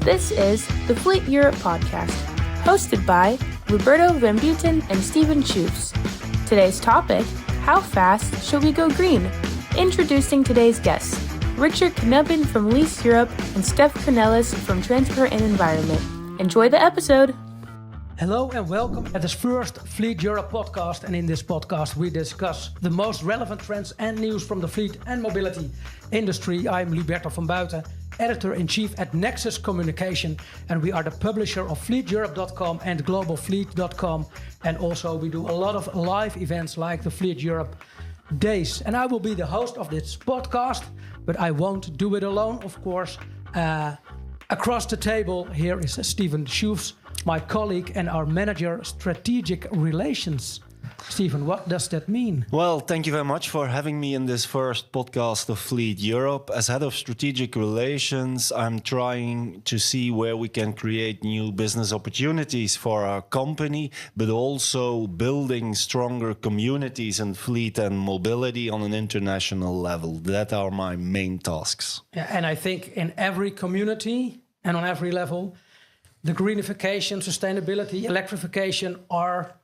This is the Fleet Europe podcast, hosted by Luberto van Buiten and Steven Schoefs. Today's topic, how fast should we go green? Introducing today's guests, Richard Knubben from Leaseurope and Stef Cornelis from Transport and Environment. Enjoy the episode. Hello and welcome at this first Fleet Europe podcast. And in this podcast we discuss the most relevant trends and news from the fleet and mobility industry. I'm Luberto van Buiten, Editor-in-Chief at Nexus Communication, and we are the publisher of FleetEurope.com and GlobalFleet.com. And also we do a lot of live events like the Fleet Europe Days. And I will be the host of this podcast, but I won't do it alone, of course. Across the table here is Steven Schoefs, my colleague and our manager, strategic relations. Steven, what does that mean? Well, thank you very much for having me in this first podcast of Fleet Europe. As head of strategic relations, I'm trying to see where we can create new business opportunities for our company, but also building stronger communities in fleet and mobility on an international level. That are my main tasks. Yeah, and I think in every community and on every level, the greenification, sustainability, electrification are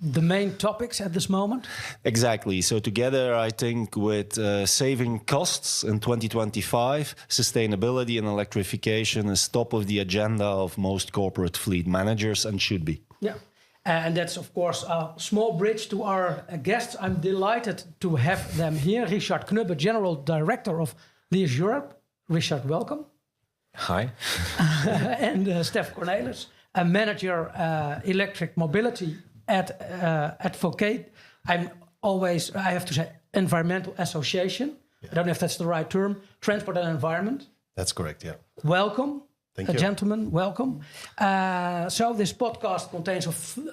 the main topics at this moment? Exactly. So together, I think with saving costs in 2025, sustainability and electrification is top of the agenda of most corporate fleet managers and should be. Yeah. And that's, of course, a small bridge to our guests. I'm delighted to have them here. Richard Knubben, General Director of Leaseurope. Richard, welcome. Hi. And Stef Cornelis, a Manager Electric Mobility at Advocate. I have to say, Environmental Association. Yeah. I don't know if that's the right term. Transport and Environment. That's correct, yeah. Welcome. Thank you. Gentlemen, welcome. So this podcast contains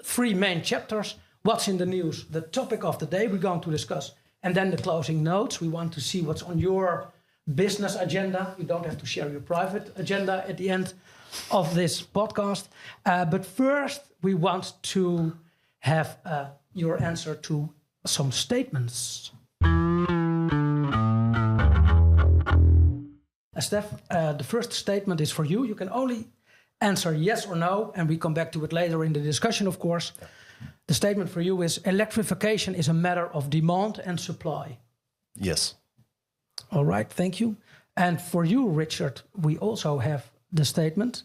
three main chapters. What's in the news, the topic of the day we're going to discuss, and then the closing notes. We want to see what's on your business agenda. You don't have to share your private agenda at the end of this podcast. But first, we want to have your answer to some statements. Stef, the first statement is for you. You can only answer yes or no, and we come back to it later in the discussion, of course. Yeah. The statement for you is electrification is a matter of demand and supply. Yes. All right, thank you. And for you, Richard, we also have the statement,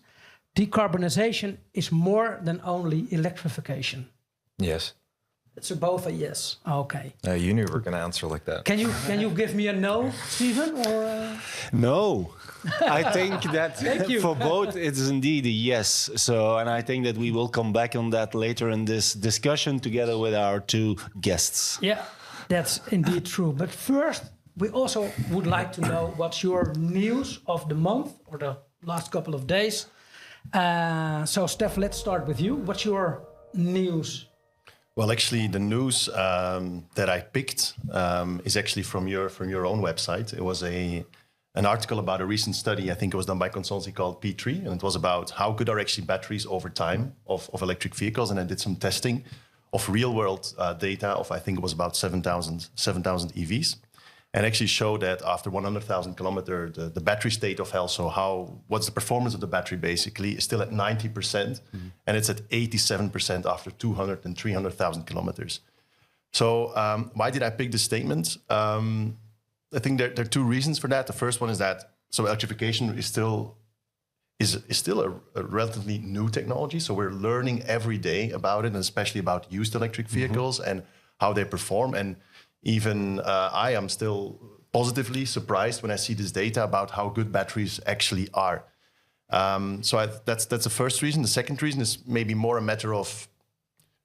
decarbonization is more than only electrification. Yes. It's both a yes. Okay. You knew we were going to answer like that. Can you give me a no, Steven? Or No. I think that for both it's indeed a yes. So, and I think that we will come back on that later in this discussion together with our two guests. Yeah, that's indeed true. But first, we also would like to know what's your news of the month or the last couple of days. So, Stef, let's start with you. What's your news? Well, actually, the news that I picked is actually from your own website. It was an article about a recent study. I think it was done by a consultancy called P3, and it was about how good are actually batteries over time of electric vehicles. And I did some testing of real-world data of, I think it was about 7,000 EVs. And actually showed that after 100,000 kilometers, the battery state of health, so what's the performance of the battery basically, is still at 90%, and it's at 87% after 200 and 300,000 kilometers. So why did I pick this statement? I think there are two reasons for that. The first one is that electrification is still a relatively new technology, so we're learning every day about it, and especially about used electric vehicles and how they perform. And even I am still positively surprised when I see this data about how good batteries actually are. That's the first reason. The second reason is maybe more a matter of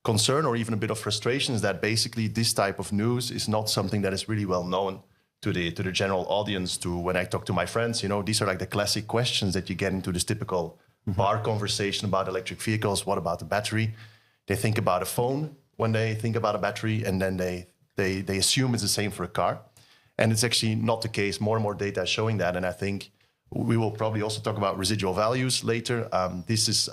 concern or even a bit of frustration, is that basically this type of news is not something that is really well known to the general audience. When I talk to my friends, these are like the classic questions that you get into this typical bar conversation about electric vehicles. What about the battery? They think about a phone when they think about a battery, and then they assume it's the same for a car. And it's actually not the case. More and more data is showing that. And I think we will probably also talk about residual values later. This is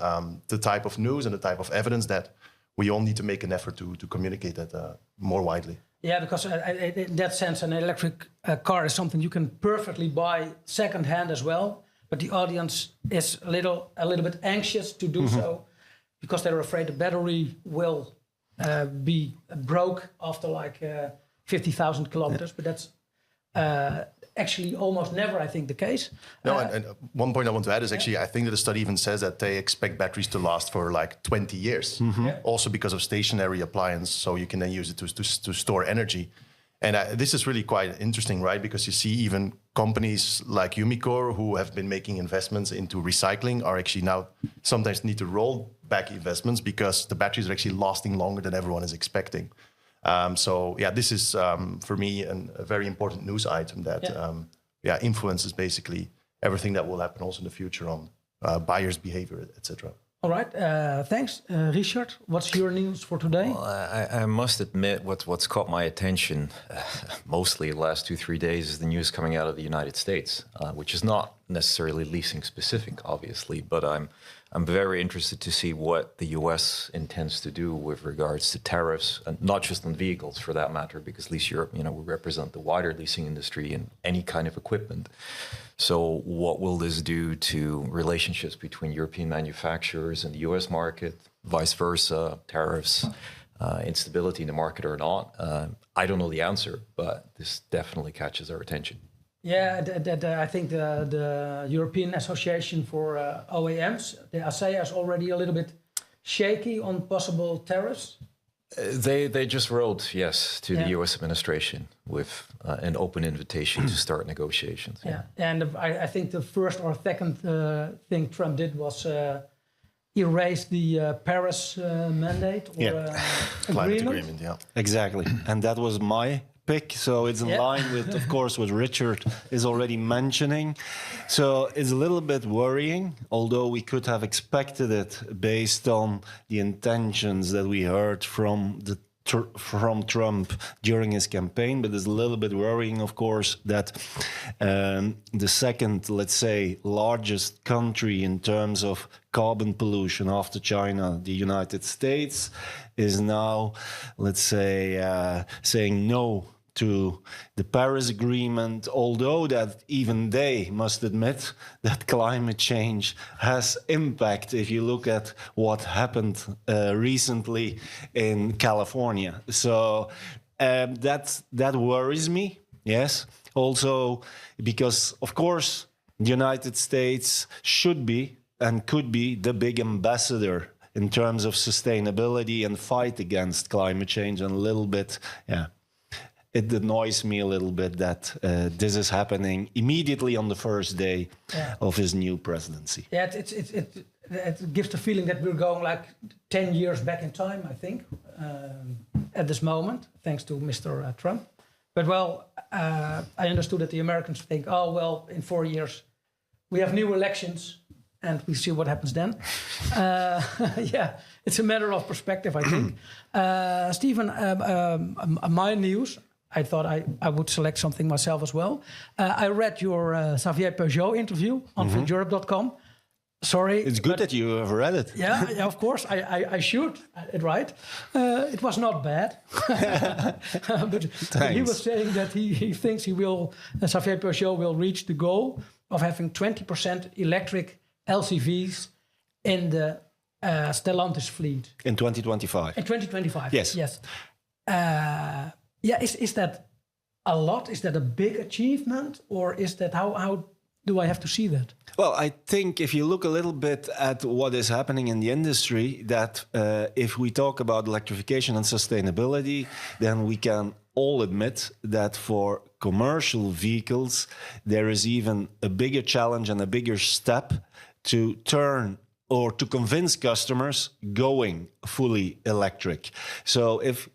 the type of news and the type of evidence that we all need to make an effort to communicate that more widely. Yeah, because in that sense, an electric car is something you can perfectly buy secondhand as well. but the audience is a little bit anxious to do so because they're afraid the battery will be broke after like 50,000 kilometers. But that's actually almost never, I think, the case. No, and one point I want to add is actually, I think that the study even says that they expect batteries to last for like 20 years. Also because of stationary appliance, so you can then use it to store energy. And this is really quite interesting, right? Because you see even companies like Umicore, who have been making investments into recycling, are actually now sometimes need to roll back investments because the batteries are actually lasting longer than everyone is expecting. So yeah, this is for me a very important news item that influences basically everything that will happen also in the future on buyers' behavior, etc. All right, thanks. Richard, what's your news for today? Well, I must admit what's caught my attention mostly the last 2-3 days is the news coming out of the United States, which is not necessarily leasing specific, obviously, but I'm very interested to see what the US intends to do with regards to tariffs, and not just on vehicles for that matter, because Leaseurope, we represent the wider leasing industry in any kind of equipment. So what will this do to relationships between European manufacturers and the US market, vice versa, tariffs, instability in the market or not? I don't know the answer, but this definitely catches our attention. Yeah, I think the European Association for OEMs, the ASEA, is already a little bit shaky on possible tariffs. They just wrote yes to the U.S. administration with an open invitation to start negotiations. Yeah, and I think the first or second thing Trump did was erase the Paris mandate or climate agreement. Yeah, Exactly. And that was my pick, so it's in line with, of course, what Richard is already mentioning. So it's a little bit worrying, although we could have expected it based on the intentions that we heard from Trump during his campaign. But it's a little bit worrying, of course, that the second, let's say, largest country in terms of carbon pollution after China, the United States, is now, let's say, saying no to the Paris Agreement, although that even they must admit that climate change has impact if you look at what happened recently in California. So that worries me, yes. Also because, of course, the United States should be and could be the big ambassador in terms of sustainability and fight against climate change, and a little bit, it annoys me a little bit that this is happening immediately on the first day of his new presidency. Yeah, it gives the feeling that we're going like 10 years back in time, I think, at this moment, thanks to Mr. Trump. But well, I understood that the Americans think, oh, well, in 4 years, we have new elections and we see what happens then. Yeah, it's a matter of perspective, I think. Stephen, my news, I thought I would select something myself as well. I read your Xavier Peugeot interview on fleeteurope.com. Sorry. It's good that you have read it. Yeah, of course. I should, right? It was not bad. but he was saying that he thinks Xavier Peugeot will reach the goal of having 20% electric LCVs in the Stellantis fleet. In 2025. In 2025. Yes. Yes. Is that a lot? Is that a big achievement? Or is that, how do I have to see that? Well, I think if you look a little bit at what is happening in the industry, that if we talk about electrification and sustainability, then we can all admit that for commercial vehicles, there is even a bigger challenge and a bigger step to turn or to convince customers going fully electric. So if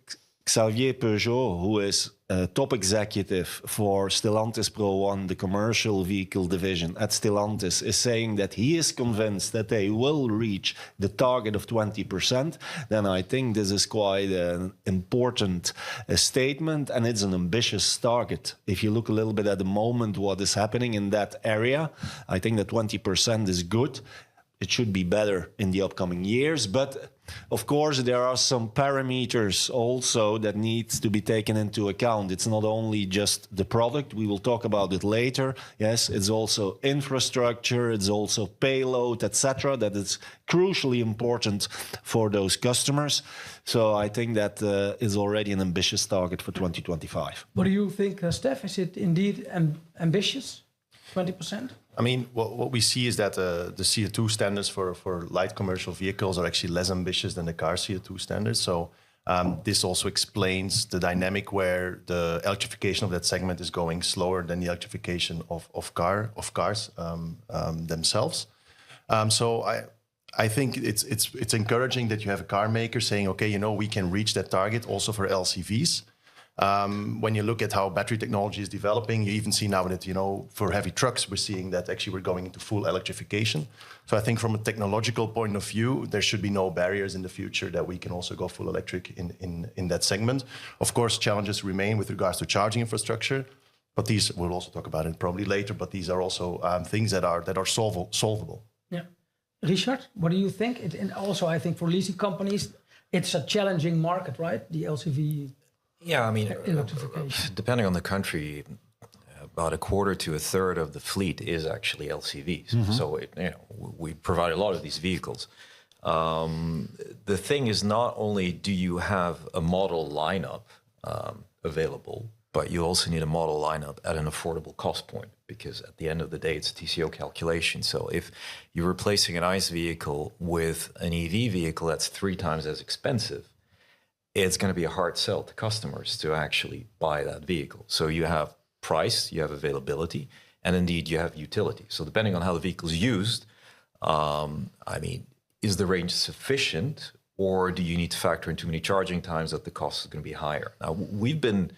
Xavier Peugeot, who is a top executive for Stellantis Pro One, the commercial vehicle division at Stellantis, is saying that he is convinced that they will reach the target of 20%, then I think this is quite an important statement, and it's an ambitious target. If you look a little bit at the moment what is happening in that area, I think that 20% is good. It should be better in the upcoming years, but Of course, there are some parameters also that needs to be taken into account. It's not only just the product. We will talk about it later. Yes, it's also infrastructure. It's also payload, etc. That is crucially important for those customers. So I think that is already an ambitious target for 2025. What do you think, Stef? Is it indeed ambitious, 20%? I mean, what we see is that the CO2 standards for light commercial vehicles are actually less ambitious than the car CO2 standards. So this also explains the dynamic where the electrification of that segment is going slower than the electrification of cars themselves. So I think it's encouraging that you have a car maker saying, okay, you know, we can reach that target also for LCVs. When you look at how battery technology is developing, you even see now that, you know, for heavy trucks, we're seeing that actually we're going into full electrification. So I think from a technological point of view, there should be no barriers in the future that we can also go full electric in that segment. Of course, challenges remain with regards to charging infrastructure, but these, we'll also talk about it probably later, but these are also things that are solvable. Yeah. Richard, what do you think? And also, I think for leasing companies, it's a challenging market, right? The LCV. Yeah, I mean, electrification. Depending on the country, about a quarter to a third of the fleet is actually LCVs. Mm-hmm. So we provide a lot of these vehicles. The thing is, not only do you have a model lineup available, but you also need a model lineup at an affordable cost point, because at the end of the day, it's a TCO calculation. So if you're replacing an ICE vehicle with an EV vehicle that's 3 times as expensive, it's going to be a hard sell to customers to actually buy that vehicle. So you have price, you have availability, and indeed you have utility. So depending on how the vehicle is used, I mean, is the range sufficient, or do you need to factor in too many charging times that the cost is going to be higher? Now, we've been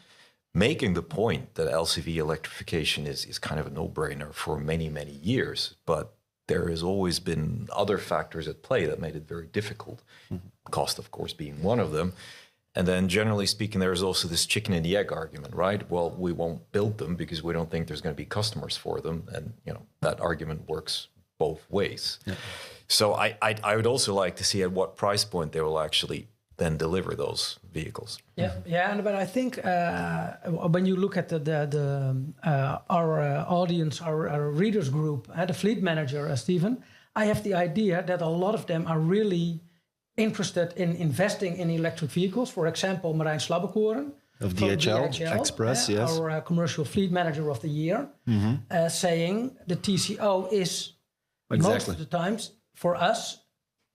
making the point that LCV electrification is kind of a no-brainer for many, many years, but there has always been other factors at play that made it very difficult. Mm-hmm. Cost, of course, being one of them. And then generally speaking, there's also this chicken and the egg argument, right? Well, we won't build them because we don't think there's going to be customers for them. And, you know, that argument works both ways. Yeah. So I would also like to see at what price point they will actually then deliver those vehicles. Yeah, but I think when you look at our audience, our readers group, the fleet manager, Steven, I have the idea that a lot of them are really interested in investing in electric vehicles. For example, Marijn Slabbekoren of DHL Express, yes, our commercial fleet manager of the year, saying the TCO is most of the times for us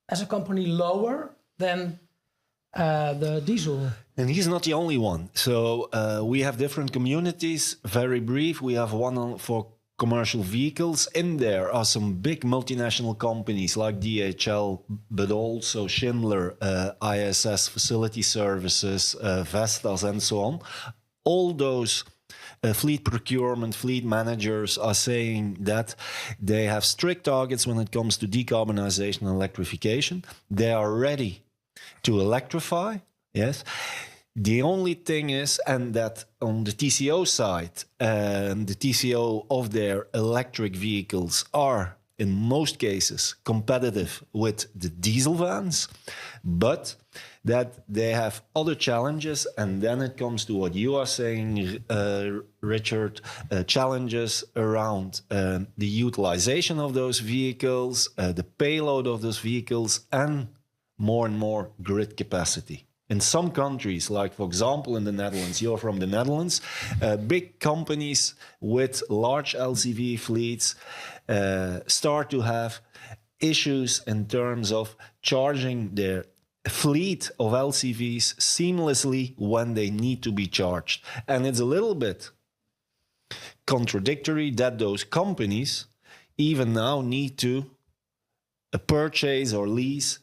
as a company lower than the diesel. And he's not the only one. So we have different communities. Very brief, we have one for commercial vehicles. In there are some big multinational companies like DHL, but also Schindler, ISS Facility Services, Vestas, and so on. All those fleet procurement, fleet managers are saying that they have strict targets when it comes to decarbonization and electrification. They are ready to electrify, yes. The only thing is, and that on the TCO side, the TCO of their electric vehicles are, in most cases, competitive with the diesel vans, but that they have other challenges. And then it comes to what you are saying, Richard, challenges around the utilization of those vehicles, the payload of those vehicles, and more grid capacity. In some countries, like for example in the Netherlands, you're from the Netherlands, big companies with large LCV fleets start to have issues in terms of charging their fleet of LCVs seamlessly when they need to be charged. And it's a little bit contradictory that those companies even now need to purchase or lease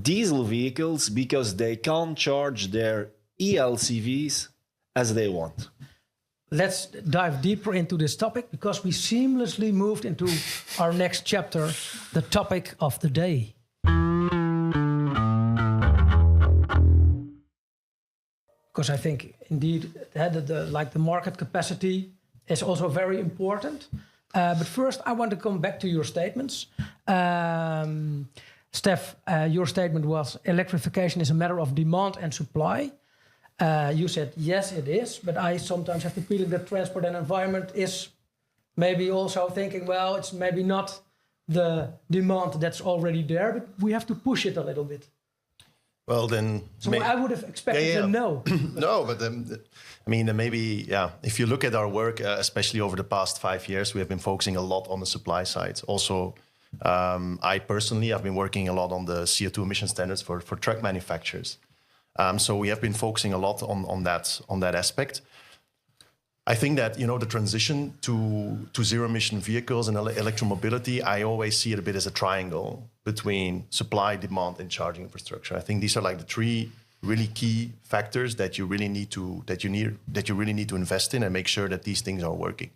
diesel vehicles because they can't charge their eLCVs as they want. Let's dive deeper into this topic because we seamlessly moved into our next chapter, the topic of the day. Because I think indeed the market capacity is also very important. But first I want to come back to your statements. Stef, your statement was electrification is a matter of demand and supply. You said, yes, it is. But I sometimes have the feeling that transport and environment is maybe also thinking, well, it's maybe not the demand that's already there, but we have to push it a little bit. Well, then... So I would have expected a no. No, but then maybe, if you look at our work, especially over the past 5 years, we have been focusing a lot on the supply side. Also, I personally have been working a lot on the CO2 emission standards for truck manufacturers. So we have been focusing a lot on that aspect. I think that, the transition to zero-emission vehicles and electromobility, I always see it a bit as a triangle between supply, demand, and charging infrastructure. I think these are like the three really key factors that you really need to invest in and make sure that these things are working.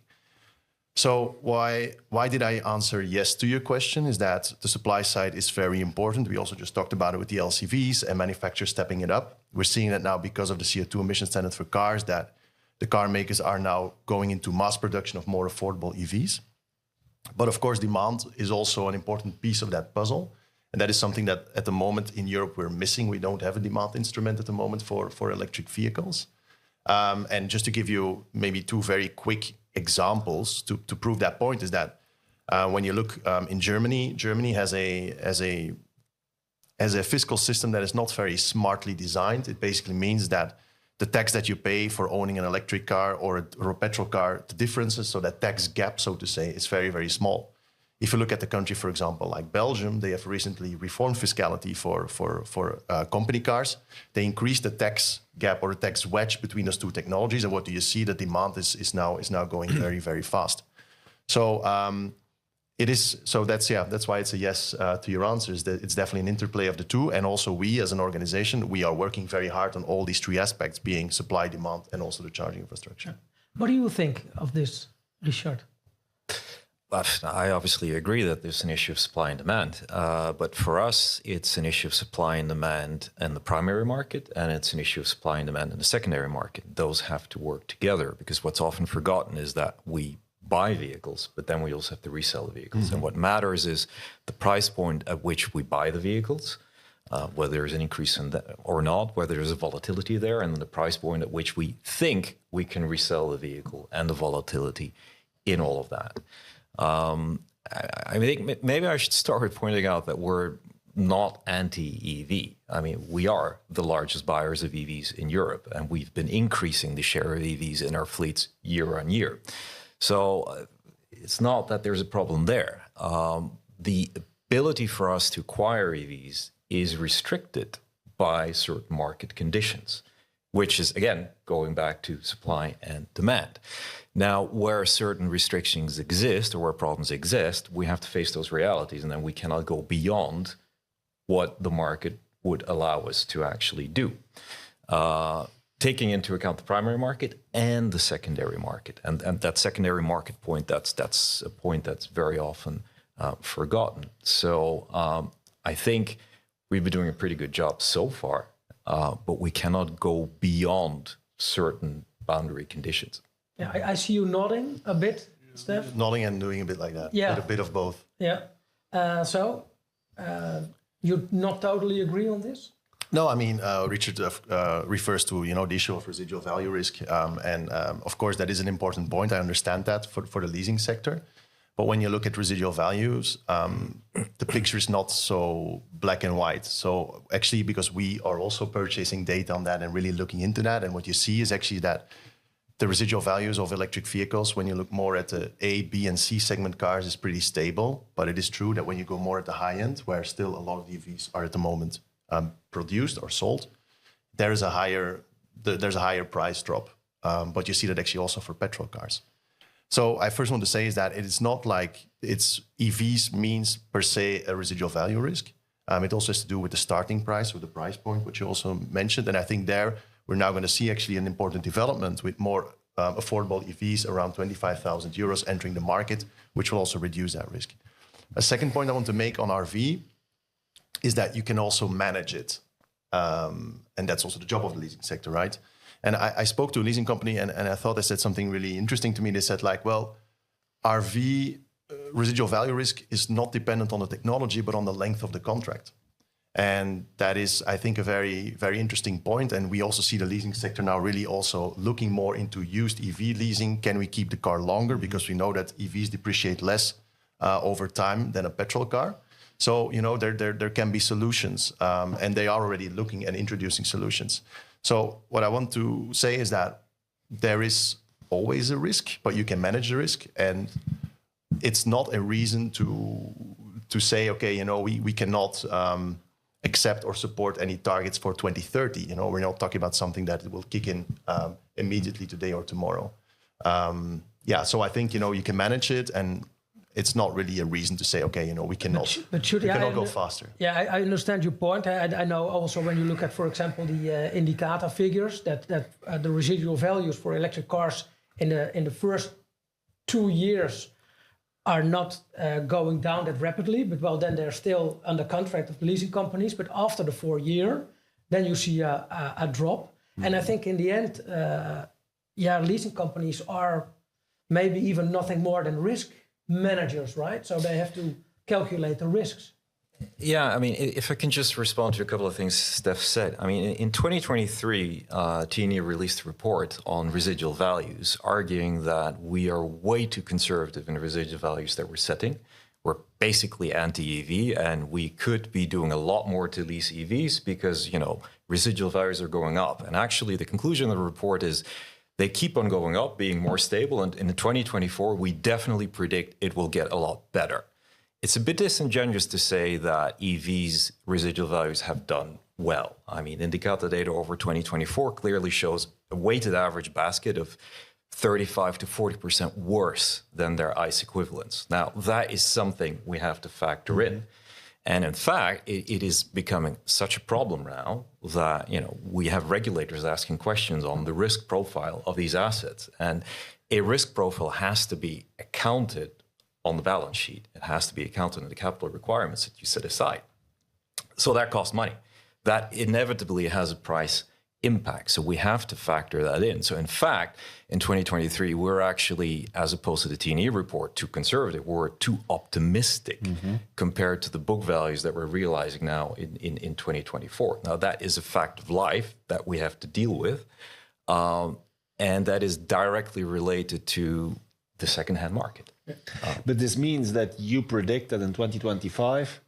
So why did I answer yes to your question? Is that the supply side is very important. We also just talked about it with the LCVs and manufacturers stepping it up. We're seeing that now because of the CO2 emission standard for cars, that the car makers are now going into mass production of more affordable EVs. But of course, demand is also an important piece of that puzzle. And that is something that at the moment in Europe we're missing. We don't have a demand instrument at the moment for electric vehicles. And just to give you maybe two very quick examples to prove that point is that when you look in Germany has a fiscal system that is not very smartly designed. It basically means that the tax that you pay for owning an electric car or a petrol car, the differences, so that tax gap, so to say, is very, very small. If you look at the country, for example, like Belgium, they have recently reformed fiscality for company cars. They increased the tax gap or the tax wedge between those two technologies. And what do you see? The demand is now going very, very fast. So that's why it's a yes to your answer. Is that it's definitely an interplay of the two. And also we as an organization, we are working very hard on all these three aspects, being supply, demand, and also the charging infrastructure. What do you think of this, Richard? I obviously agree that there's an issue of supply and demand. But for us, it's an issue of supply and demand in the primary market, and it's an issue of supply and demand in the secondary market. Those have to work together, because what's often forgotten is that we buy vehicles, but then we also have to resell the vehicles. Mm-hmm. And what matters is the price point at which we buy the vehicles, whether there's an increase in that or not, whether there's a volatility there, and then the price point at which we think we can resell the vehicle and the volatility in all of that. I think maybe I should start with pointing out that we're not anti-EV. I mean, we are the largest buyers of EVs in Europe, and we've been increasing the share of EVs in our fleets year on year. So it's not that there's a problem there. The ability for us to acquire EVs is restricted by certain market conditions, which is, again, going back to supply and demand. Now, where certain restrictions exist or where problems exist, we have to face those realities, and then we cannot go beyond what the market would allow us to actually do. Taking into account the primary market and the secondary market. And that secondary market point, that's a point that's very often forgotten. So I think we've been doing a pretty good job so far, but we cannot go beyond certain boundary conditions. Yeah, I see you nodding a bit, Stef. Nodding and doing a bit like that. Yeah. But a bit of both. Yeah. You not totally agree on this? No, I mean, Richard refers to, the issue of residual value risk. And of course, that is an important point. I understand that for the leasing sector. But when you look at residual values, the picture is not so black and white. So actually, because we are also purchasing data on that and really looking into that, and what you see is actually that the residual values of electric vehicles, when you look more at the A, B, and C segment cars, is pretty stable. But it is true that when you go more at the high end, where still a lot of EVs are at the moment produced or sold, there's a higher price drop. But you see that actually also for petrol cars. So I first want to say is that it is not like it's EVs means per se a residual value risk. It also has to do with the starting price or the price point, which you also mentioned. And I think there we're now going to see actually an important development with more affordable EVs around 25,000 euros entering the market, which will also reduce that risk. A second point I want to make on RV is that you can also manage it. And that's also the job of the leasing sector, right? And I spoke to a leasing company and I thought they said something really interesting to me. They said like, well, RV residual value risk is not dependent on the technology, but on the length of the contract. And that is, I think, a very, very interesting point. And we also see the leasing sector now really also looking more into used EV leasing. Can we keep the car longer? Because we know that EVs depreciate less over time than a petrol car. So, there can be solutions, and they are already looking and introducing solutions. So what I want to say is that there is always a risk, but you can manage the risk. And it's not a reason to say, okay, we cannot accept or support any targets for 2030. We're not talking about something that will kick in immediately today or tomorrow. So I think, you can manage it, and it's not really a reason to say, okay, we cannot, go faster. Yeah, I understand your point. I know also when you look at, for example, the indicator figures, that the residual values for electric cars in the first 2 years are not going down that rapidly, but then they're still under contract of the leasing companies. But after the 4 year, then you see a drop. Mm-hmm. And I think in the end, leasing companies are maybe even nothing more than risk managers, right? So they have to calculate the risks. Yeah, I mean, if I can just respond to a couple of things Stef said. I mean, in 2023, T&E released a report on residual values, arguing that we are way too conservative in the residual values that we're setting. We're basically anti-EV, and we could be doing a lot more to lease EVs because, residual values are going up. And actually, the conclusion of the report is they keep on going up, being more stable. And in 2024, we definitely predict it will get a lot better. It's a bit disingenuous to say that EVs residual values have done well. I mean, indicator data over 2024 clearly shows a weighted average basket of 35 to 40% worse than their ICE equivalents. Now, that is something we have to factor in. And in fact, it is becoming such a problem now that, we have regulators asking questions on the risk profile of these assets. And a risk profile has to be accounted on the balance sheet. It has to be accounted in the capital requirements that you set aside. So that costs money. That inevitably has a price impact. So we have to factor that in. So in fact, in 2023, we're actually, as opposed to the T&E report, too conservative. We're too optimistic compared to the book values that we're realizing now in 2024. Now, that is a fact of life that we have to deal with. And that is directly related to the secondhand market. But this means that you predict that in 2025,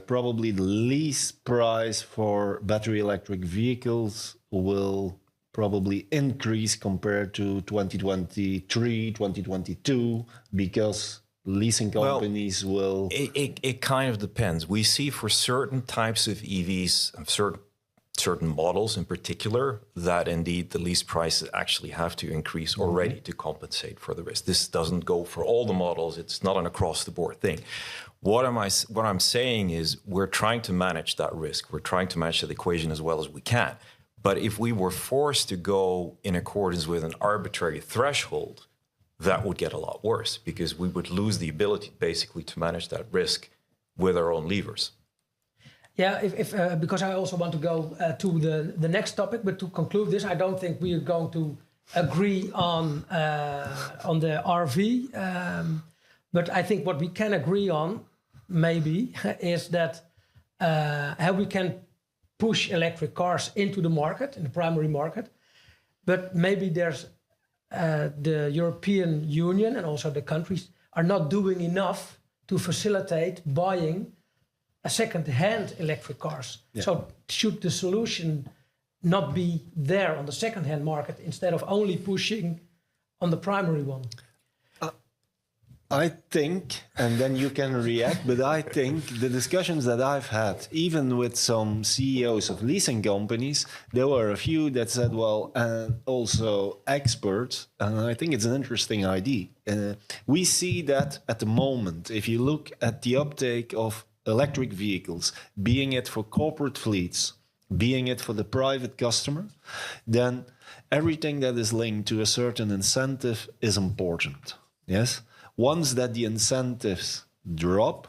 probably the lease price for battery electric vehicles will probably increase compared to 2023, 2022, because leasing companies will... It kind of depends. We see for certain types of EVs, certain models in particular, that indeed the lease prices actually have to increase already to compensate for the risk. This doesn't go for all the models. It's not an across-the-board thing. What I'm saying is we're trying to manage that risk. We're trying to manage that equation as well as we can. But if we were forced to go in accordance with an arbitrary threshold, that would get a lot worse because we would lose the ability basically to manage that risk with our own levers. Yeah, because I also want to go to the next topic, but to conclude this, I don't think we are going to agree on the RV. But I think what we can agree on, maybe, is that how we can push electric cars into the market, in the primary market. But maybe there's the European Union and also the countries are not doing enough to facilitate buying a second-hand electric cars. Yeah. So should the solution not be there on the second-hand market instead of only pushing on the primary one? I think, and then you can react, but I think the discussions that I've had, even with some CEOs of leasing companies, there were a few that said, well, and also experts, and I think it's an interesting idea. We see that at the moment, if you look at the uptake of electric vehicles, being it for corporate fleets, being it for the private customer, then everything that is linked to a certain incentive is important. Yes? Once that the incentives drop,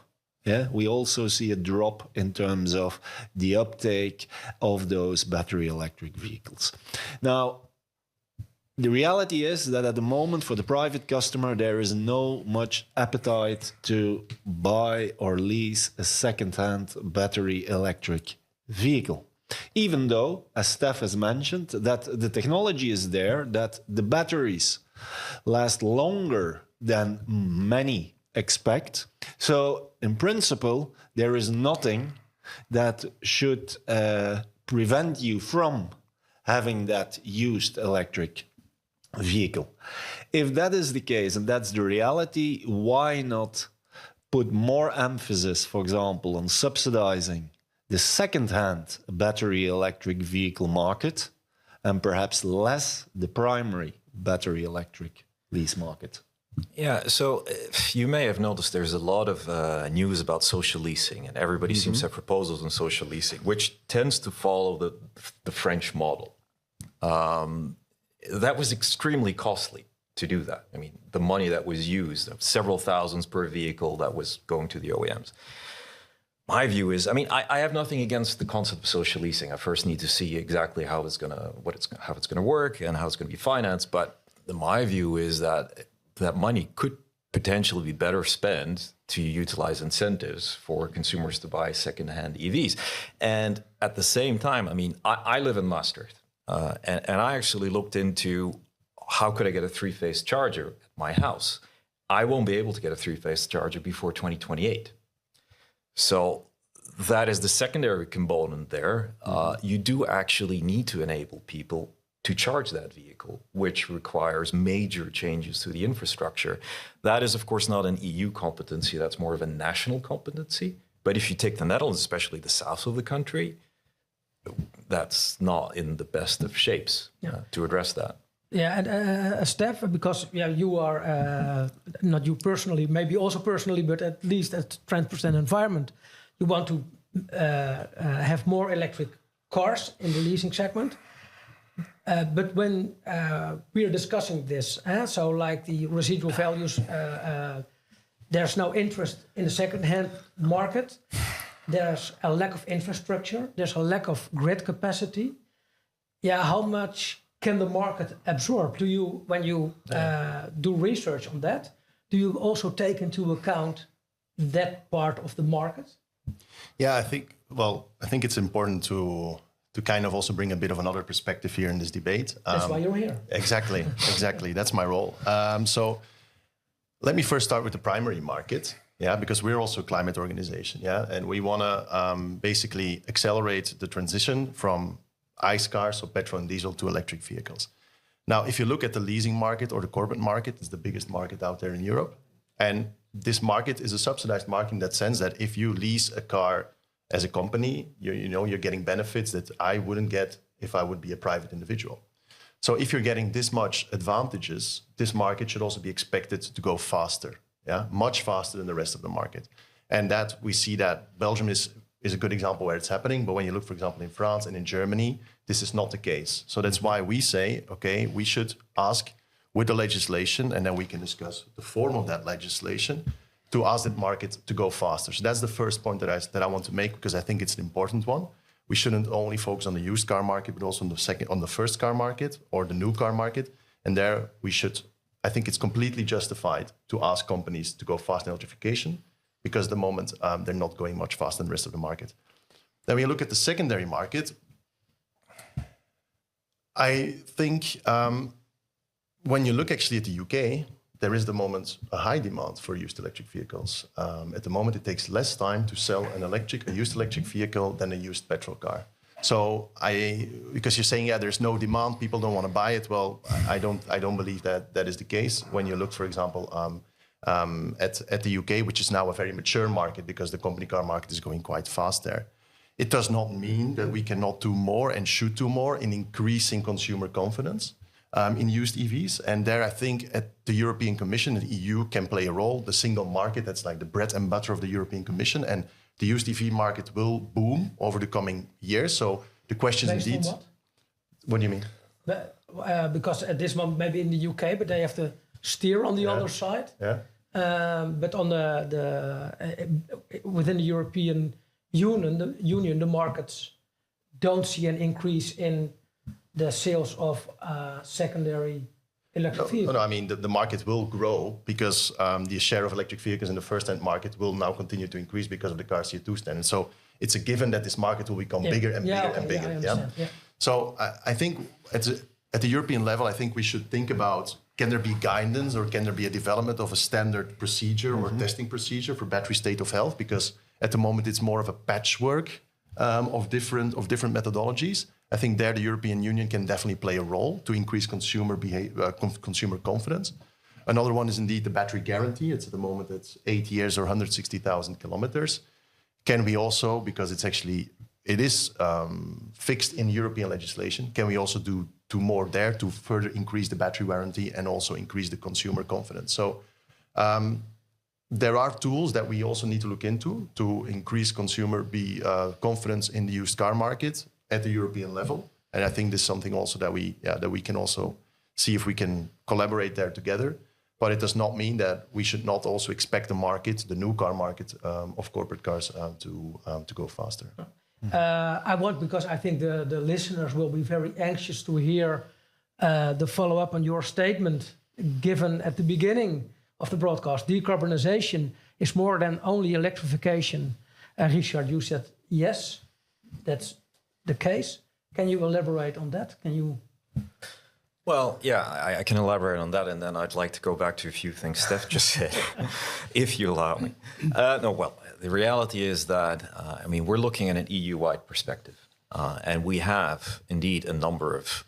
we also see a drop in terms of the uptake of those battery electric vehicles. Now, the reality is that at the moment for the private customer, there is no much appetite to buy or lease a second-hand battery electric vehicle. Even though, as Stef has mentioned, that the technology is there, that the batteries last longer than many expect. So in principle, there is nothing that should prevent you from having that used electric vehicle. If that is the case and that's the reality, why not put more emphasis, for example, on subsidizing the second-hand battery electric vehicle market and perhaps less the primary battery electric lease market? Yeah, so you may have noticed there's a lot of news about social leasing, and everybody seems to have proposals on social leasing, which tends to follow the French model. That was extremely costly to do that. I mean, the money that was used, several thousands per vehicle that was going to the OEMs. My view is, I mean, I have nothing against the concept of social leasing. I first need to see exactly how it's gonna work and how it's gonna be financed. But my view is that that money could potentially be better spent to utilize incentives for consumers to buy secondhand EVs. And at the same time, I mean, I live in Maastricht, and I actually looked into how could I get a three-phase charger at my house. I won't be able to get a three-phase charger before 2028. So that is the secondary component there. You do actually need to enable people to charge that vehicle, which requires major changes to the infrastructure. That is, of course, not an EU competency. That's more of a national competency. But if you take the Netherlands, especially the south of the country, that's not in the best of shapes to address that. Yeah, and Stef, because you are, not you personally, maybe also personally, but at least at Transport and Environment, you want to have more electric cars in the leasing segment. But when we are discussing this, so like the residual values, there's no interest in the second-hand market. There's a lack of infrastructure. There's a lack of grid capacity. Yeah, how much can the market absorb? Do you, when you do research on that, do you also take into account that part of the market? Yeah, I think it's important to kind of also bring a bit of another perspective here in this debate. That's why you're here. Exactly. That's my role. So let me first start with the primary market. Yeah, because we're also a climate organization. Yeah, and we want to basically accelerate the transition from ICE cars, so petrol and diesel, to electric vehicles. Now, if you look at the leasing market or the corporate market, it's the biggest market out there in Europe. And this market is a subsidized market in that sense that if you lease a car as a company, you're getting benefits that I wouldn't get if I would be a private individual. So if you're getting this much advantages, this market should also be expected to go faster, much faster than the rest of the market. And that we see that Belgium is a good example where it's happening. But when you look, for example, in France and in Germany, this is not the case. So that's why we say, okay, we should ask with the legislation, and then we can discuss the form of that legislation, to ask that market to go faster. So that's the first point that I want to make, because I think it's an important one. We shouldn't only focus on the used car market, but also on the first car market or the new car market. And there we should, I think it's completely justified to ask companies to go fast in electrification, because at the moment they're not going much faster than the rest of the market. Then when you look at the secondary market, I think when you look actually at the UK, there is at the moment a high demand for used electric vehicles. At the moment, it takes less time to sell a used electric vehicle than a used petrol car. So because you're saying, there's no demand, people don't want to buy it. Well, I don't believe that is the case. When you look, for example, at the UK, which is now a very mature market because the company car market is going quite fast there. It does not mean that we cannot do more and should do more in increasing consumer confidence in used EVs. And there, I think at the European Commission, the EU can play a role. The single market, that's like the bread and butter of the European Commission. And the used EV market will boom over the coming years. So the question is indeed... What do you mean? Because at this moment, maybe in the UK, but they have to steer on the other side. Yeah. But on within the European Union, the markets don't see an increase in the sales of secondary electric vehicles? No, I mean, the market will grow because the share of electric vehicles in the first-hand market will now continue to increase because of the car CO2 standard. So it's a given that this market will become bigger and bigger and bigger. I understand. Yeah. So I think at the European level, I think we should think about, can there be guidance or can there be a development of a standard procedure or testing procedure for battery state of health? Because at the moment, it's more of a patchwork of different methodologies. I think there the European Union can definitely play a role to increase consumer confidence. Another one is indeed the battery guarantee. It's at the moment it's 8 years or 160,000 kilometers. Can we also, because it is fixed in European legislation, can we also do more there to further increase the battery warranty and also increase the consumer confidence? So there are tools that we also need to look into to increase consumer confidence in the used car market at the European level. And I think this is something also that we can also see if we can collaborate there together. But it does not mean that we should not also expect the new car market of corporate cars to go faster. I want, because I think the listeners will be very anxious to hear the follow-up on your statement given at the beginning of the broadcast. Decarbonization is more than only electrification. Richard, you said yes, that's the case. Can you elaborate on that? Well, yeah, I can elaborate on that, and then I'd like to go back to a few things Stef just said, if you allow me. The reality is that, we're looking at an EU-wide perspective, and we have indeed a number of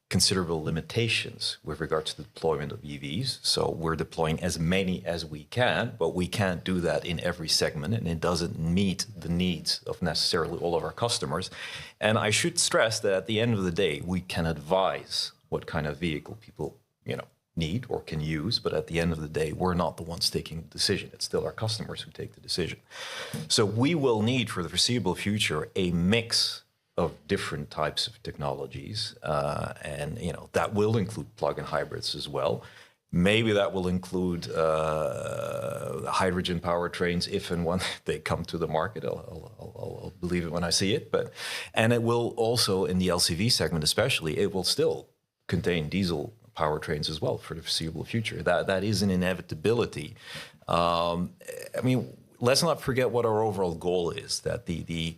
considerable limitations with regard to the deployment of EVs. So we're deploying as many as we can, but we can't do that in every segment, and it doesn't meet the needs of necessarily all of our customers. And I should stress that at the end of the day, we can advise what kind of vehicle people, need or can use, but at the end of the day, we're not the ones taking the decision. It's still our customers who take the decision. So we will need, for the foreseeable future, a mix of different types of technologies, and that will include plug-in hybrids as well. Maybe that will include hydrogen powertrains if and when they come to the market. I'll believe it when I see it. And it will also, in the LCV segment especially, it will still contain diesel powertrains as well for the foreseeable future. That is an inevitability. Let's not forget what our overall goal is, that the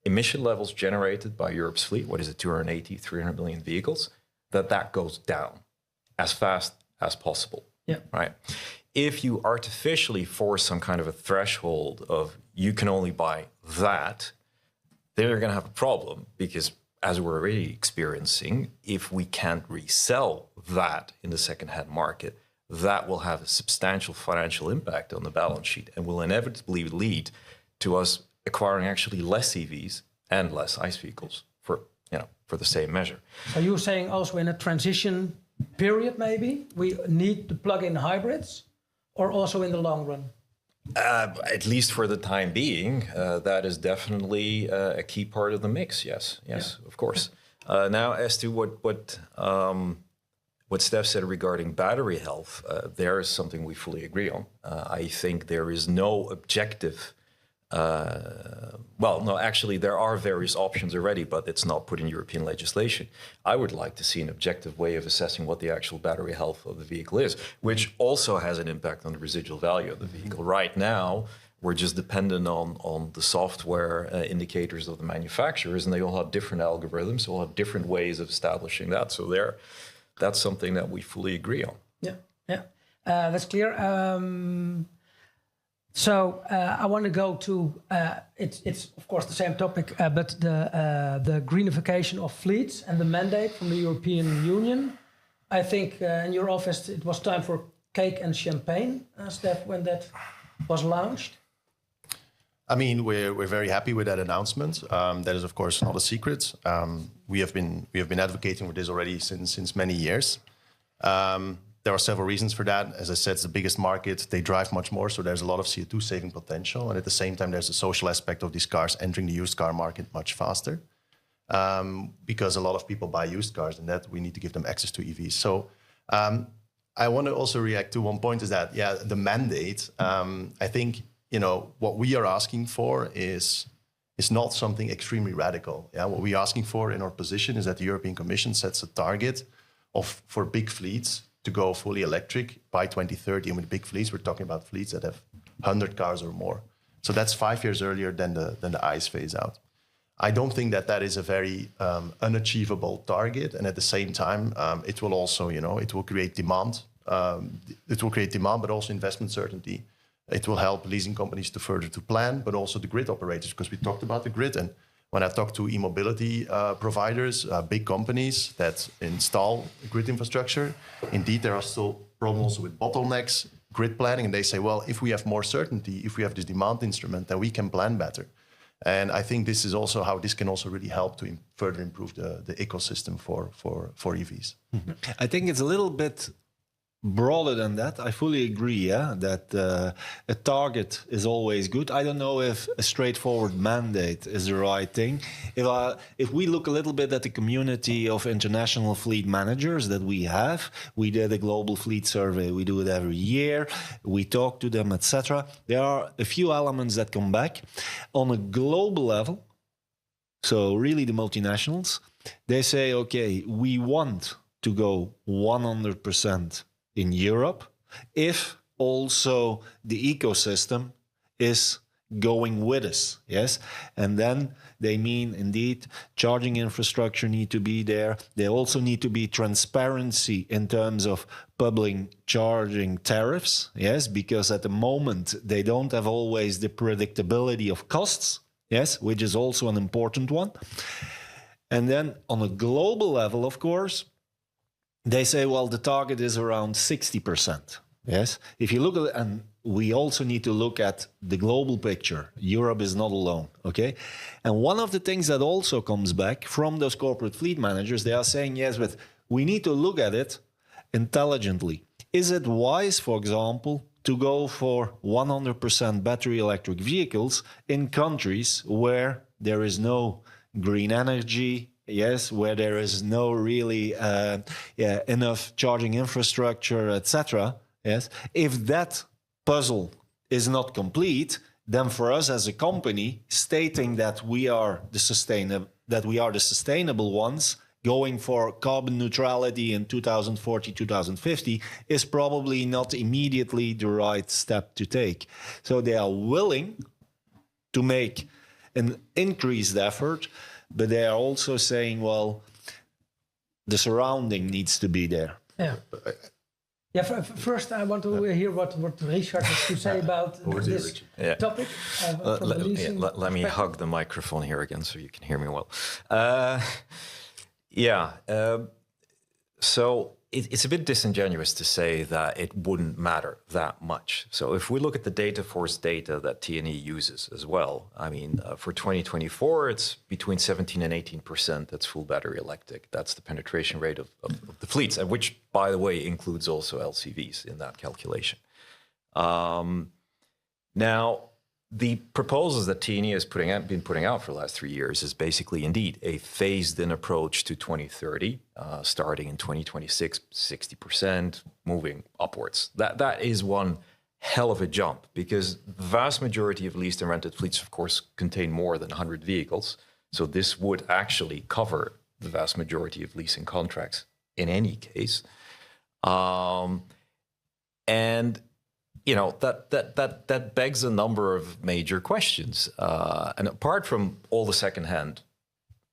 emission levels generated by Europe's fleet, 280, 300 million vehicles, that goes down as fast as possible. Yeah. Right. If you artificially force some kind of a threshold of you can only buy that, then you're going to have a problem, because as we're already experiencing, if we can't resell that in the second-hand market, that will have a substantial financial impact on the balance sheet and will inevitably lead to us acquiring actually less EVs and less ICE vehicles for the same measure. So you're saying also in a transition period, maybe we need the plug-in hybrids, or also in the long run? At least for the time being, that is definitely a key part of the mix. Yes, of course. Now, as to what Stef said regarding battery health, there is something we fully agree on. I think there is no objective. Actually, there are various options already, but it's not put in European legislation. I would like to see an objective way of assessing what the actual battery health of the vehicle is, which also has an impact on the residual value of the vehicle. Right now, we're just dependent on the software indicators of the manufacturers, and they all have different algorithms, all have different ways of establishing that. So that's something that we fully agree on. Yeah, that's clear. So I want to go to, it's of course the same topic, but the greenification of fleets and the mandate from the European Union. I think in your office it was time for cake and champagne, Stef, when that was launched. We're very happy with that announcement. That is, of course, not a secret. We have been advocating for this already since many years. There are several reasons for that. As I said, it's the biggest market. They drive much more, so there's a lot of CO2 saving potential. And at the same time, there's a social aspect of these cars entering the used car market much faster, because a lot of people buy used cars, and that we need to give them access to EVs. So I want to also react to one point, is that, the mandate, I think, what we are asking for is is not something extremely radical. Yeah, what we're asking for in our position is that the European Commission sets a target for big fleets to go fully electric by 2030. And with big fleets, we're talking about fleets that have 100 cars or more. So that's 5 years earlier than the ICE phase out. I don't think that is a very unachievable target. And at the same time, it will also, it will create demand. It will create demand, but also investment certainty. It will help leasing companies to further to plan, but also the grid operators, because we talked about the grid. And when I talk to e-mobility providers, big companies that install grid infrastructure, indeed, there are still problems with bottlenecks, grid planning. And they say, well, if we have more certainty, if we have this demand instrument, then we can plan better. And I think this is also how this can also really help to further improve the ecosystem for EVs. I think it's a little bit broader than that. I fully agree, that a target is always good. I don't know if a straightforward mandate is the right thing. If we look a little bit at the community of international fleet managers that we have, we did a global fleet survey. We do it every year. We talk to them, etc. There are a few elements that come back. On a global level, so really the multinationals, they say, okay, we want to go 100% in Europe, if also the ecosystem is going with us, yes? And then they mean, indeed, charging infrastructure need to be there. There also need to be transparency in terms of public charging tariffs, yes? Because at the moment, they don't have always the predictability of costs, yes? Which is also an important one. And then on a global level, of course, they say, well, the target is around 60%. Yes. If you look at, and we also need to look at the global picture. Europe is not alone. Okay. And one of the things that also comes back from those corporate fleet managers, they are saying, yes, but we need to look at it intelligently. Is it wise, for example, to go for 100% battery electric vehicles in countries where there is no green energy? Yes, where there is no really enough charging infrastructure, etc. Yes, if that puzzle is not complete, then for us as a company, stating that we are the sustainable ones, going for carbon neutrality in 2040, 2050, is probably not immediately the right step to take. So they are willing to make an increased effort, but they are also saying, well, the surrounding needs to be there. Yeah. First, I want to hear what Richard has to say about this topic. Let me hug the microphone here again so you can hear me well. So it's a bit disingenuous to say that it wouldn't matter that much. So if we look at the Dataforce data that T&E uses as well, I mean, for 2024, it's between 17 and 18% that's full battery electric. That's the penetration rate of the fleets, and which, by the way, includes also LCVs in that calculation. Now, the proposals that T&E has been putting out for the last 3 years is basically indeed a phased-in approach to 2030, starting in 2026, 60%, moving upwards. That is one hell of a jump, because the vast majority of leased and rented fleets, of course, contain more than 100 vehicles. So this would actually cover the vast majority of leasing contracts in any case. And that begs a number of major questions. And apart from all the secondhand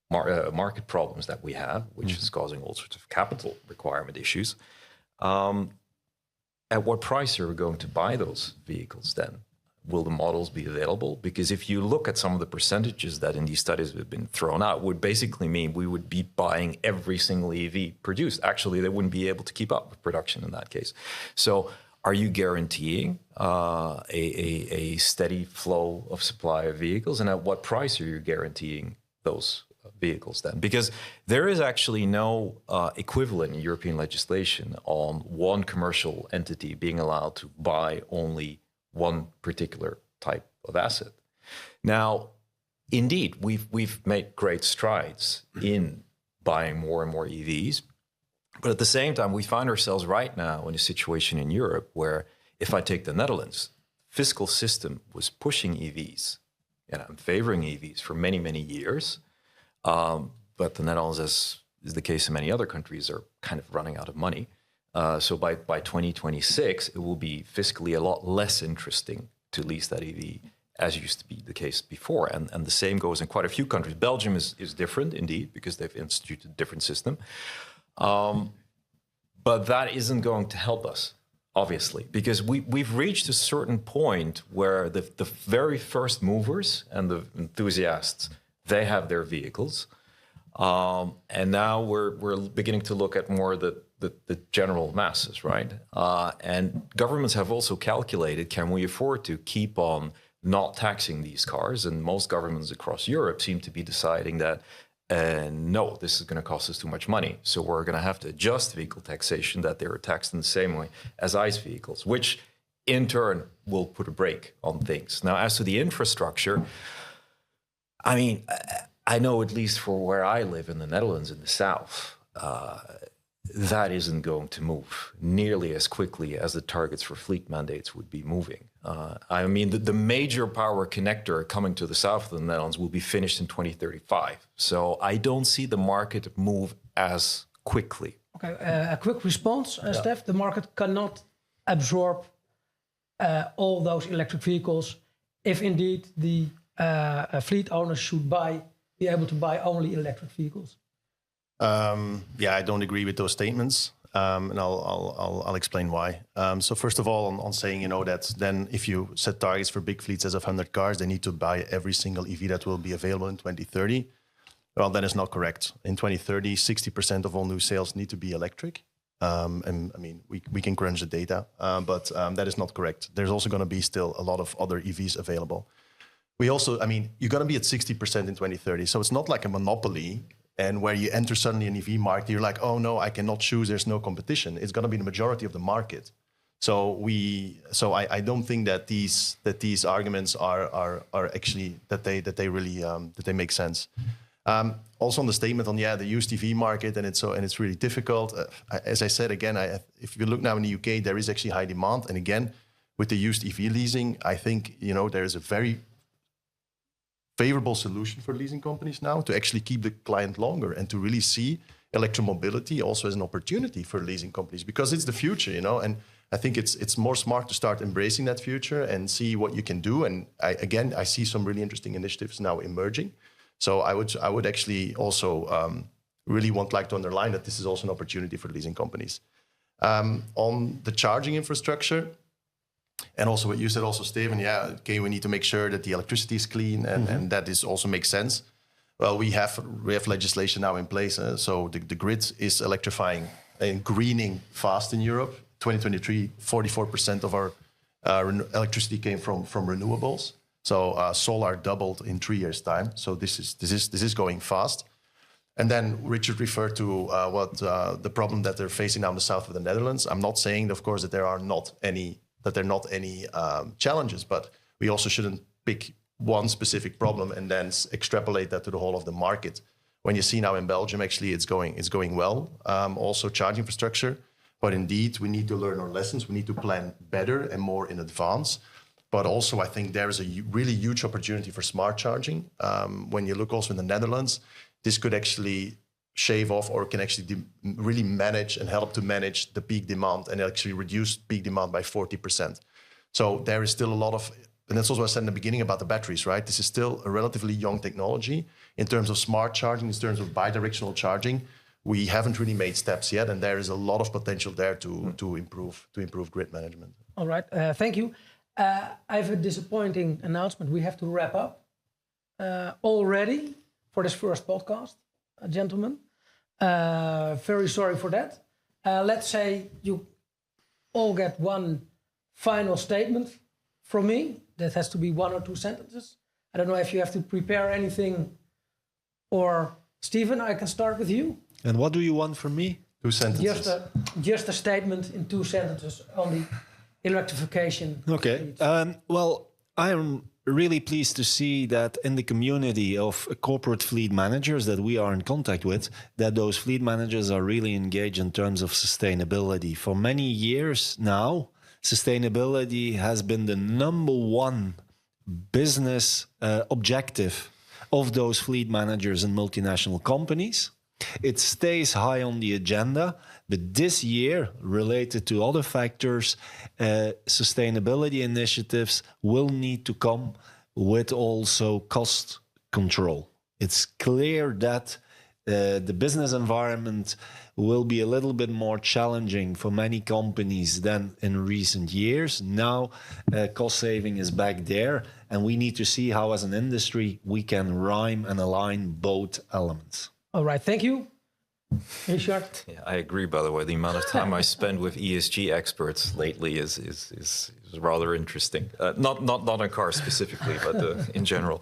market problems that we have, which is causing all sorts of capital requirement issues, at what price are we going to buy those vehicles then? Will the models be available? Because if you look at some of the percentages that in these studies have been thrown out, would basically mean we would be buying every single EV produced. Actually, they wouldn't be able to keep up with production in that case. So are you guaranteeing a steady flow of supply of vehicles? And at what price are you guaranteeing those vehicles then? Because there is actually no equivalent in European legislation on one commercial entity being allowed to buy only one particular type of asset. Now, indeed, we've made great strides in buying more and more EVs. But at the same time, we find ourselves right now in a situation in Europe where, if I take the Netherlands, fiscal system was pushing EVs I'm favoring EVs for many, many years. But the Netherlands, as is the case in many other countries, are kind of running out of money. So by 2026, it will be fiscally a lot less interesting to lease that EV as used to be the case before. And the same goes in quite a few countries. Belgium is different, indeed, because they've instituted a different system. But that isn't going to help us, obviously, because we've reached a certain point where the very first movers and the enthusiasts, they have their vehicles. And now we're beginning to look at more the general masses, right? And governments have also calculated, can we afford to keep on not taxing these cars? And most governments across Europe seem to be deciding that, no, this is going to cost us too much money. So we're going to have to adjust vehicle taxation, that they're taxed in the same way as ICE vehicles, which in turn will put a brake on things. Now, as to the infrastructure, I mean, I know at least for where I live in the Netherlands, in the south, that isn't going to move nearly as quickly as the targets for fleet mandates would be moving. I mean, the major power connector coming to the south of the Netherlands will be finished in 2035. So I don't see the market move as quickly. Okay, a quick response, Stef. The market cannot absorb all those electric vehicles if indeed the fleet owners should be able to buy only electric vehicles. I don't agree with those statements, and I'll explain why. So first of all, on saying, that then if you set targets for big fleets as of 100 cars, they need to buy every single EV that will be available in 2030. Well, that is not correct. In 2030, 60% of all new sales need to be electric. And I mean, we can crunch the data, but that is not correct. There's also going to be still a lot of other EVs available. We also, I mean, you're going to be at 60% in 2030. So it's not like a monopoly. And where you enter suddenly an EV market, you're like, oh no, I cannot choose. There's no competition. It's going to be the majority of the market. So I don't think that these arguments are actually that they really that they make sense. Also on the statement on the used EV market, and it's really difficult. As I said again, if you look now in the UK, there is actually high demand. And again, with the used EV leasing, I think there is a very favorable solution for leasing companies now to actually keep the client longer and to really see electromobility also as an opportunity for leasing companies, because it's the future, and I think it's more smart to start embracing that future and see what you can do. And I see some really interesting initiatives now emerging. So I would actually also really like to underline that this is also an opportunity for leasing companies. On the charging infrastructure, and also what you said also, Steven, we need to make sure that the electricity is clean, and that is also makes sense. Well, we have legislation now in place, so the grid is electrifying and greening fast in Europe. 2023, 44% of our electricity came from renewables. So solar doubled in 3 years' time. So this is going fast. And then Richard referred to the problem that they're facing now in the south of the Netherlands. I'm not saying, of course, that there are not any challenges, but we also shouldn't pick one specific problem and then extrapolate that to the whole of the market. When you see now in Belgium, actually, it's going well. Also charging infrastructure, but indeed we need to learn our lessons. We need to plan better and more in advance. But also, I think there is a really huge opportunity for smart charging. When you look also in the Netherlands, this could actually shave off or can actually really manage and help to manage the peak demand and actually reduce peak demand by 40%. So there is still a lot of, and that's also what I said in the beginning about the batteries, right? This is still a relatively young technology. In terms of smart charging, in terms of bidirectional charging, we haven't really made steps yet, and there is a lot of potential there to improve grid management. All right, thank you. I have a disappointing announcement. We have to wrap up already for this first podcast, gentlemen. Very sorry for that. Let's say you all get one final statement from me. That has to be 1 or 2 sentences. I don't know if you have to prepare anything, or Steven, I can start with you. And what do you want from me? 2 sentences. Just a statement in 2 sentences on the electrification. Okay. Well, I am really pleased to see that in the community of corporate fleet managers that we are in contact with, that those fleet managers are really engaged in terms of sustainability. For many years now, sustainability has been the number one business objective of those fleet managers and multinational companies. It stays high on the agenda, but this year, related to other factors, sustainability initiatives will need to come with also cost control. It's clear that the business environment will be a little bit more challenging for many companies than in recent years. Now, cost saving is back there, and we need to see how, as an industry, we can rhyme and align both elements. All right, thank you. Richard? Yeah, I agree, by the way. The amount of time I spend with ESG experts lately is rather interesting. Not on cars specifically, but in general.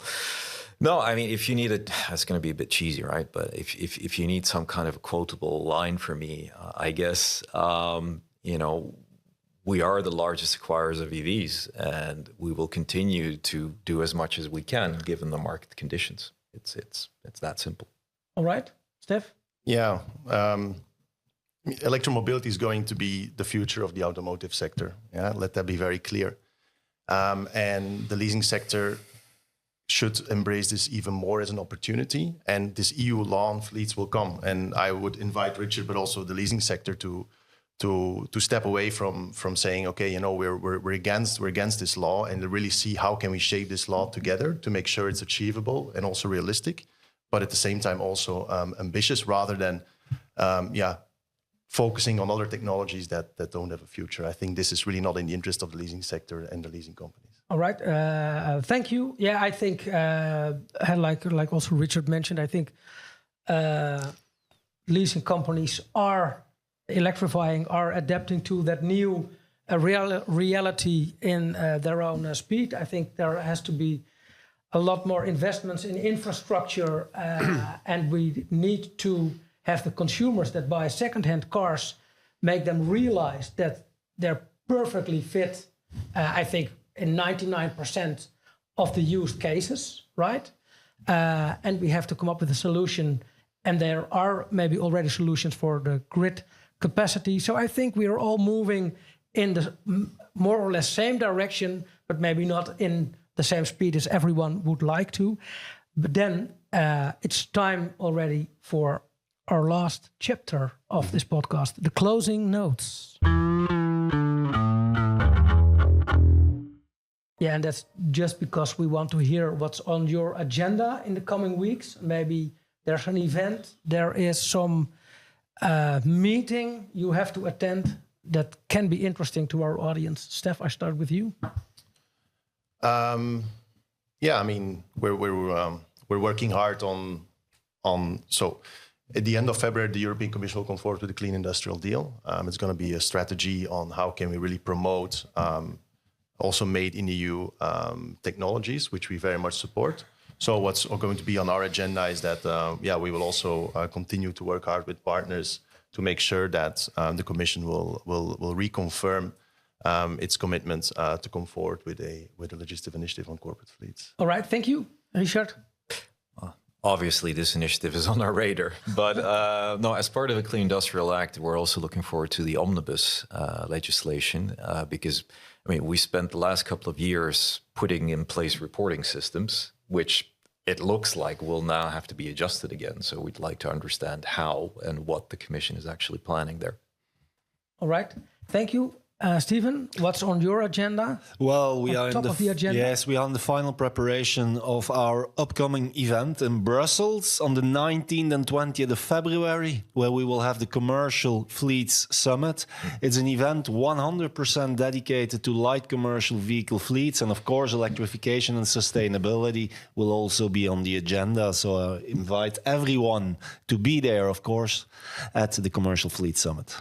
No, I mean, if you need that's going to be a bit cheesy, right? But if you need some kind of a quotable line for me, I guess, we are the largest acquirers of EVs, and we will continue to do as much as we can given the market conditions. It's that simple. All right, Stef? Yeah. Electromobility is going to be the future of the automotive sector. Yeah, let that be very clear. And the leasing sector should embrace this even more as an opportunity. And this EU law on fleets will come. And I would invite Richard, but also the leasing sector, to step away from saying, okay, we're against this law, and to really see how can we shape this law together to make sure it's achievable and also realistic, but at the same time also ambitious, rather than focusing on other technologies that don't have a future. I think this is really not in the interest of the leasing sector and the leasing companies. All right, thank you. Yeah, I think, like also Richard mentioned, I think leasing companies are electrifying, are adapting to that new reality in their own speed. I think there has to be a lot more investments in infrastructure, and we need to have the consumers that buy second-hand cars, make them realize that they're perfectly fit, I think, in 99% of the used cases, right? And we have to come up with a solution, and there are maybe already solutions for the grid capacity. So I think we are all moving in the more or less same direction, but maybe not in the same speed as everyone would like to. But then it's time already for our last chapter of this podcast, the closing notes. Yeah, and that's just because we want to hear what's on your agenda in the coming weeks. Maybe there's an event, there is some meeting you have to attend that can be interesting to our audience. Stef, I start with you. Yeah, I mean, we're working hard on. So at the end of February, the European Commission will come forward with a clean industrial deal. It's going to be a strategy on how can we really promote also made in EU technologies, which we very much support. So what's going to be on our agenda is that, we will also continue to work hard with partners to make sure that the Commission will reconfirm its commitment to come forward with a legislative initiative on corporate fleets. All right, thank you. Richard? Obviously, this initiative is on our radar. But no, as part of the Clean Industrial Act, we're also looking forward to the omnibus legislation because, I mean, we spent the last couple of years putting in place reporting systems, which it looks like will now have to be adjusted again. So we'd like to understand how and what the Commission is actually planning there. All right. Thank you. Stephen, what's on your agenda? Well, we are top of the agenda. Yes, we are in the final preparation of our upcoming event in Brussels on the 19th and 20th of February, where we will have the Commercial Fleets Summit. It's an event 100% dedicated to light commercial vehicle fleets, and of course, electrification and sustainability will also be on the agenda. So I invite everyone to be there, of course, at the Commercial Fleet Summit.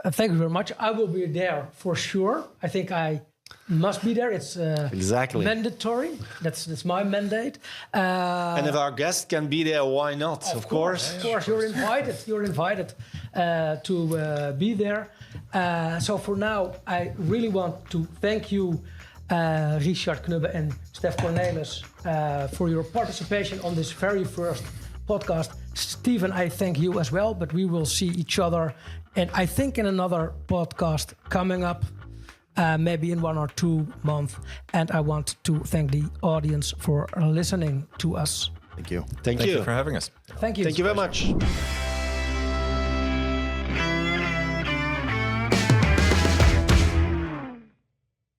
Thank you very much. I will be there for sure. I think I must be there. It's exactly mandatory. That's my mandate. And if our guest can be there, why not? Of course. Of course, you're invited. You're invited to be there. So for now, I really want to thank you, Richard Knubben and Stef Cornelis, for your participation on this very first podcast. Stephen, I thank you as well, but we will see each other, and I think in another podcast coming up. maybe in 1 or 2 months. And I want to thank the audience for listening to us. Thank you. Thank Thank you. you for having us. Thank you. Thank you very much.